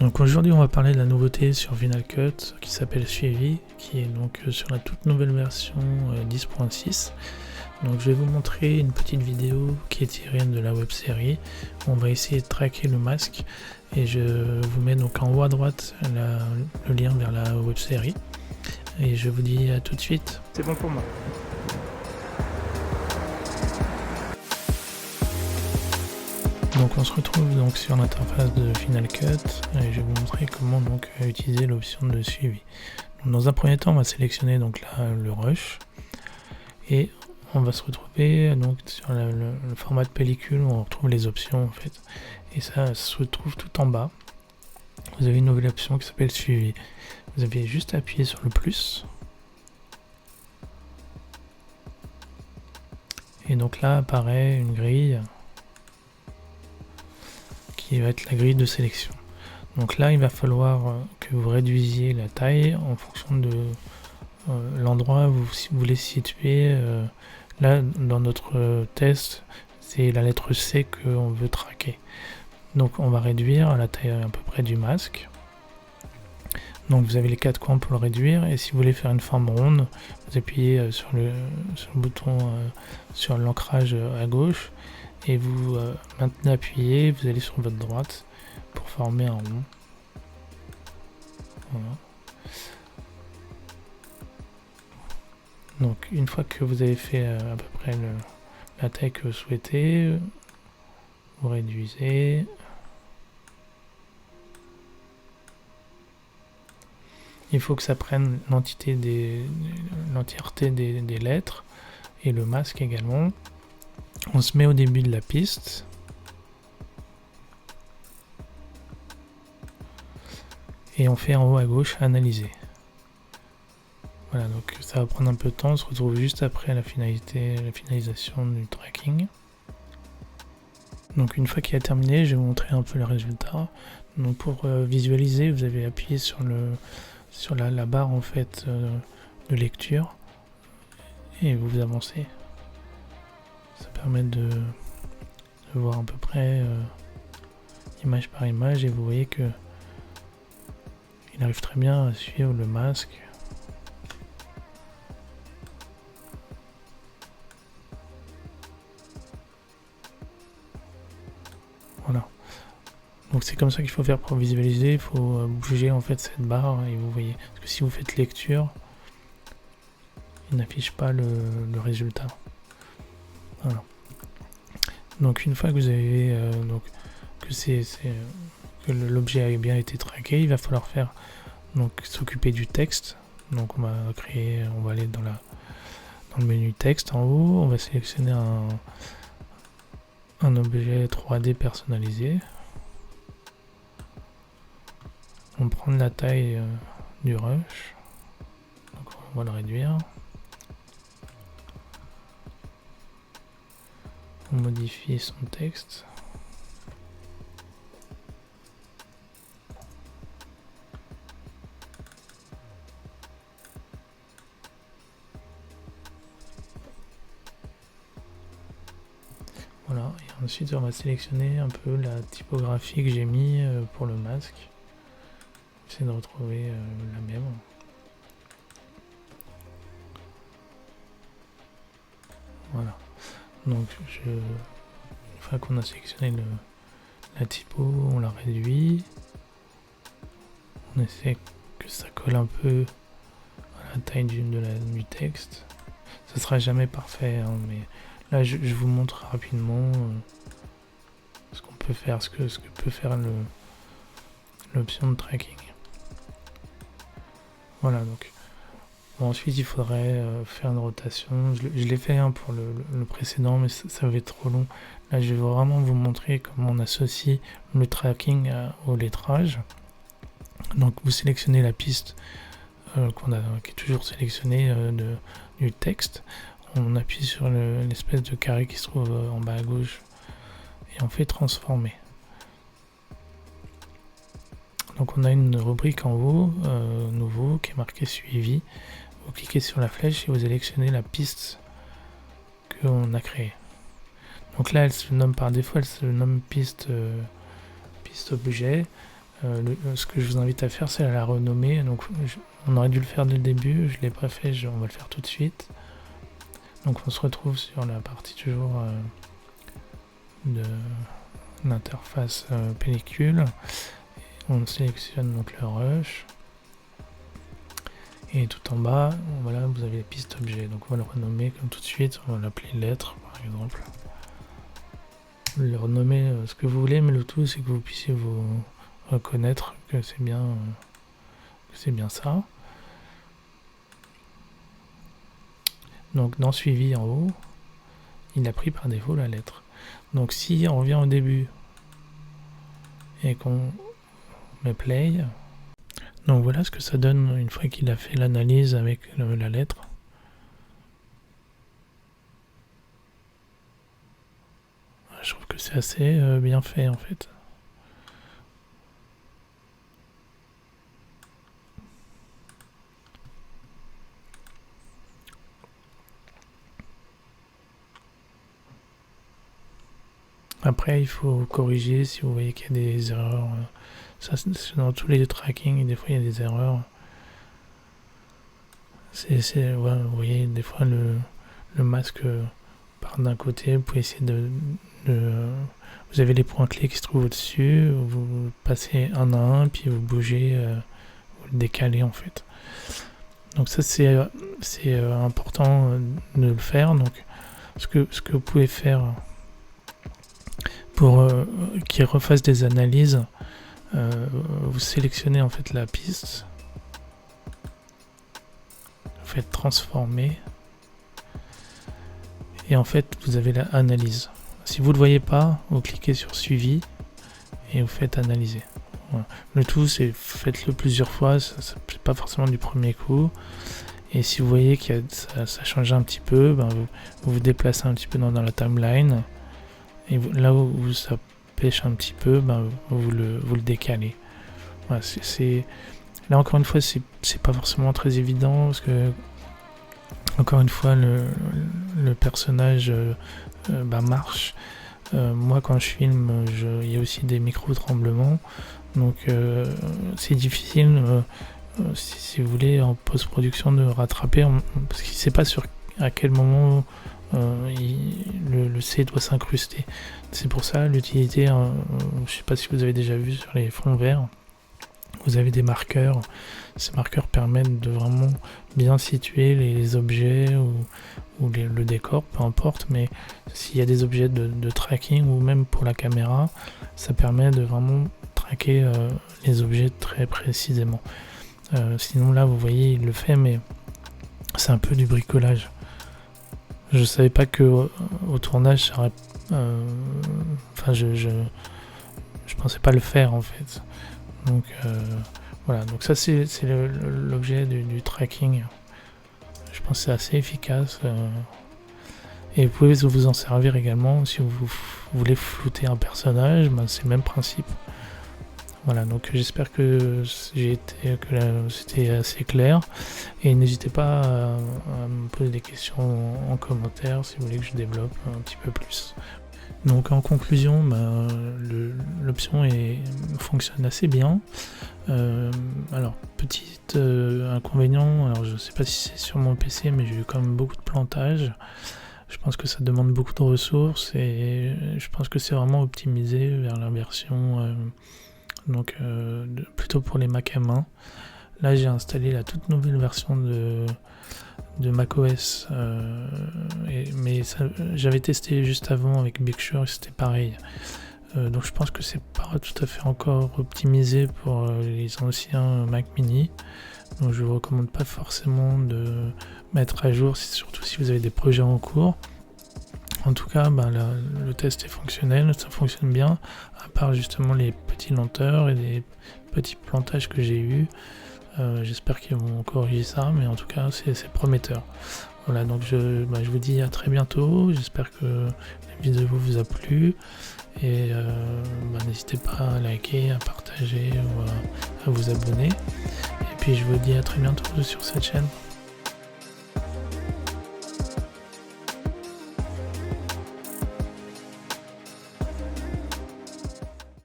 Donc aujourd'hui on va parler de la nouveauté sur Final Cut qui s'appelle Suivi, qui est donc sur la toute nouvelle version 10.6. Donc je vais vous montrer une petite vidéo qui est tirée de la web série. On va essayer de traquer le masque et je vous mets donc en haut à droite le lien vers la web série. Et je vous dis à tout de suite. C'est bon pour moi. Donc on se retrouve donc sur l'interface de Final Cut et je vais vous montrer comment donc utiliser l'option de suivi. Donc, dans un premier temps on va sélectionner donc là le rush et on va se retrouver donc sur le format de pellicule où on retrouve les options en fait, et ça se trouve tout en bas. Vous avez une nouvelle option qui s'appelle suivi. Vous avez juste à appuyer sur le plus et donc là apparaît une grille qui va être la grille de sélection. Donc là il va falloir que vous réduisiez la taille en fonction de l'endroit où vous voulez situer. Là dans notre test c'est la lettre C qu'on veut traquer, donc on va réduire à la taille à peu près du masque. Donc vous avez les 4 coins pour le réduire, et si vous voulez faire une forme ronde, vous appuyez sur le bouton sur l'ancrage à gauche et vous maintenez appuyé, vous allez sur votre droite pour former un rond. Voilà. Donc une fois que vous avez fait à peu près la taille que vous souhaitez, vous réduisez. Il faut que ça prenne l'entièreté des lettres et le masque également. On se met au début de la piste. Et on fait en haut à gauche analyser. Voilà, donc ça va prendre un peu de temps. On se retrouve juste après la finalisation du tracking. Donc une fois qu'il a terminé, je vais vous montrer un peu le résultat. Donc pour visualiser, vous avez appuyé sur la barre en fait de lecture et vous avancez. Ça permet de voir à peu près image par image, et vous voyez que il arrive très bien à suivre le masque. Voilà. Donc c'est comme ça qu'il faut faire pour visualiser. Il faut bouger en fait cette barre et vous voyez. Parce que si vous faites lecture, il n'affiche pas le résultat. Voilà. Donc une fois que vous avez que l'objet a bien été traqué, il va falloir s'occuper du texte. Donc on va aller dans le menu texte en haut, on va sélectionner un objet 3D personnalisé. On prend la taille du rush, donc on va le réduire. On modifie son texte. Voilà, et ensuite on va sélectionner un peu la typographie que j'ai mis pour le masque. J'essaie de retrouver la même. Voilà. Donc une fois qu'on a sélectionné la typo, on la réduit. On essaie que ça colle un peu à la taille du texte. Ça sera jamais parfait, hein, mais là je vous montre rapidement ce qu'on peut faire, ce que peut faire l'option de tracking. Voilà, donc bon, ensuite il faudrait faire une rotation. Je l'ai fait pour le précédent, mais ça va être trop long. Là je vais vraiment vous montrer comment on associe le tracking au lettrage. Donc vous sélectionnez la piste qui est toujours sélectionnée du texte. On appuie sur l'espèce de carré qui se trouve en bas à gauche et on fait transformer. Donc on a une rubrique en haut, nouveau, qui est marqué suivi. Vous cliquez sur la flèche et vous sélectionnez la piste qu'on a créée. Donc là elle se nomme par défaut, elle se nomme piste objet. ce que je vous invite à faire, c'est à la renommer. Donc on aurait dû le faire dès le début, je ne l'ai pas fait, on va le faire tout de suite. Donc on se retrouve sur la partie toujours de l'interface pellicule. On sélectionne donc le rush. Et tout en bas, voilà, vous avez les pistes objets. Donc on va le renommer comme tout de suite, on va l'appeler lettre par exemple. Vous le renommer ce que vous voulez, mais le tout c'est que vous puissiez vous reconnaître que c'est bien ça. Donc dans suivi en haut, il a pris par défaut la lettre. Donc si on revient au début et qu'on met play, donc voilà ce que ça donne une fois qu'il a fait l'analyse avec la lettre. Je trouve que c'est assez bien fait en fait. Après, il faut corriger si vous voyez qu'il y a des erreurs. Ça, c'est dans tous les tracking, et des fois il y a des erreurs. Ouais, vous voyez, des fois le masque part d'un côté, vous pouvez essayer vous avez les points clés qui se trouvent au-dessus, vous passez un à un, puis vous bougez, vous le décalez en fait. Donc ça c'est important de le faire. Donc ce que vous pouvez faire pour qu'il refasse des analyses, vous sélectionnez en fait la piste, vous faites transformer et en fait vous avez la analyse. Si vous ne le voyez pas, vous cliquez sur suivi et vous faites analyser. Voilà. Le tout c'est faites-le plusieurs fois, c'est pas forcément du premier coup. Et si vous voyez que ça change un petit peu, vous vous déplacez un petit peu dans la timeline. Et là où ça pêche un petit peu, vous le décalez. Voilà, là encore une fois, c'est pas forcément très évident parce que encore une fois le personnage marche. Moi quand je filme, il y a aussi des micro-tremblements, donc c'est difficile si vous voulez en post-production de rattraper, parce qu'il ne sait pas à quel moment le C doit s'incruster. C'est pour ça l'utilité, je sais pas si vous avez déjà vu sur les fonds verts, vous avez des marqueurs. Ces marqueurs permettent de vraiment bien situer les objets ou le décor, peu importe, mais s'il y a des objets de tracking ou même pour la caméra, ça permet de vraiment traquer les objets très précisément. Sinon là vous voyez il le fait, mais c'est un peu du bricolage. Je savais pas que au tournage ça aurait, je pensais pas le faire en fait. Donc voilà, donc ça c'est l'objet du tracking. Je pense que c'est assez efficace. Et vous pouvez vous en servir également si vous voulez flouter un personnage, c'est le même principe. Voilà, donc j'espère que c'était assez clair. Et n'hésitez pas à me poser des questions en commentaire si vous voulez que je développe un petit peu plus. Donc en conclusion, l'option fonctionne assez bien. Alors, petit inconvénient, alors je ne sais pas si c'est sur mon PC, mais j'ai eu quand même beaucoup de plantage. Je pense que ça demande beaucoup de ressources et je pense que c'est vraiment optimisé vers la version plutôt pour les Mac à main. Là j'ai installé la toute nouvelle version de macOS, mais j'avais testé juste avant avec Big Sur et c'était pareil. Donc je pense que c'est pas tout à fait encore optimisé pour les anciens Mac mini. Donc je vous recommande pas forcément de mettre à jour, surtout si vous avez des projets en cours. En tout cas, le test est fonctionnel, ça fonctionne bien, à part justement les petites lenteurs et des petits plantages que j'ai eu. J'espère qu'ils vont corriger ça, mais en tout cas c'est prometteur. Voilà, donc je vous dis à très bientôt, j'espère que la vidéo vous a plu et n'hésitez pas à liker, à partager ou à vous abonner. Et puis je vous dis à très bientôt sur cette chaîne.